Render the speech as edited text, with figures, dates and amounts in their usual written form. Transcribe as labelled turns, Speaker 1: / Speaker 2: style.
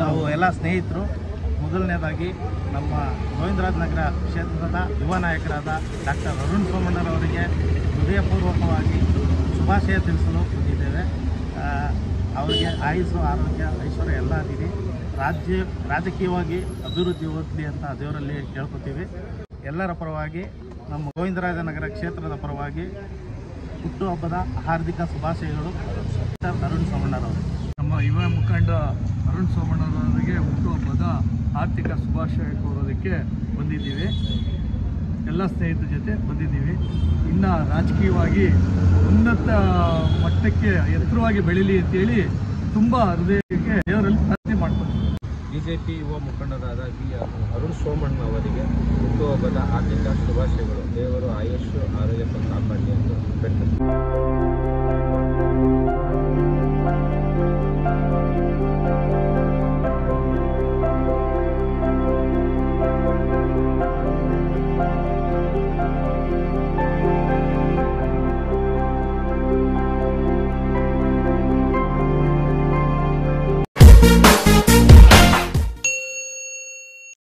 Speaker 1: ನಾವು ಎಲ್ಲ ಸ್ನೇಹಿತರು ಮೊದಲನೇದಾಗಿ ನಮ್ಮ ಗೋವಿಂದರಾಜನಗರ ಕ್ಷೇತ್ರದ ಯುವ ನಾಯಕರಾದ ಡಾಕ್ಟರ್ ಅರುಣ್ ಸೋಮಣ್ಣರವರಿಗೆ ಹೃದಯಪೂರ್ವಕವಾಗಿ ಶುಭಾಶಯ ತಿಳಿಸಲು ಬಂದಿದ್ದೇವೆ. ಅವರಿಗೆ ಆಯುಸ್ಸು, ಆರೋಗ್ಯ, ಐಶ್ವರ್ಯ ಎಲ್ಲ ನೀಡಿ ರಾಜಕೀಯವಾಗಿ ಅಭಿವೃದ್ಧಿ ಹೊಂದಲಿ ಅಂತ ದೇವರಲ್ಲಿ ಕೇಳ್ಕೊತೀವಿ. ಎಲ್ಲರ ಪರವಾಗಿ ನಮ್ಮ ಗೋವಿಂದರಾಜನಗರ ಕ್ಷೇತ್ರದ ಪರವಾಗಿ ಹುಟ್ಟುಹಬ್ಬದ ಹಾರ್ದಿಕ ಶುಭಾಶಯಗಳು ಡಾಕ್ಟರ್ ಅರುಣ್ ಸೋಮಣ್ಣರವರು.
Speaker 2: ನಮ್ಮ ಯುವ ಮುಖಂಡ ಅರುಣ್ ಸೋಮಣ್ಣರವರಿಗೆ ಹುಟ್ಟುಹಬ್ಬದ ಆರ್ಥಿಕ ಶುಭಾಶಯ ಕೋರೋದಕ್ಕೆ ಬಂದಿದ್ದೀವಿ. ಎಲ್ಲ ಸ್ನೇಹಿತರ ಜೊತೆ ಬಂದಿದ್ದೀವಿ. ಇನ್ನು ರಾಜಕೀಯವಾಗಿ ಉನ್ನತ ಮಟ್ಟಕ್ಕೆ ಎತ್ತರವಾಗಿ ಬೆಳೀಲಿ ಅಂತೇಳಿ ತುಂಬ ಹೃದಯಕ್ಕೆ ದೇವರಲ್ಲಿ ಪ್ರಾರ್ಥನೆ ಮಾಡ್ಕೊತೀವಿ.
Speaker 3: ಬಿಜೆಪಿ ಯುವ ಮುಖಂಡರಾದ ಅರುಣ್ ಸೋಮಣ್ಣ ಅವರಿಗೆ ಹುಟ್ಟುಹಬ್ಬದ ಆರ್ಥಿಕ ಶುಭಾಶಯಗಳು. ದೇವರು ಆಯುಷ್ಯ ಆರೋಗ್ಯ ಕಾಪಾಡಲಿ ಎಂದು ಬೇಡ್ಕೊಳ್ತೀವಿ.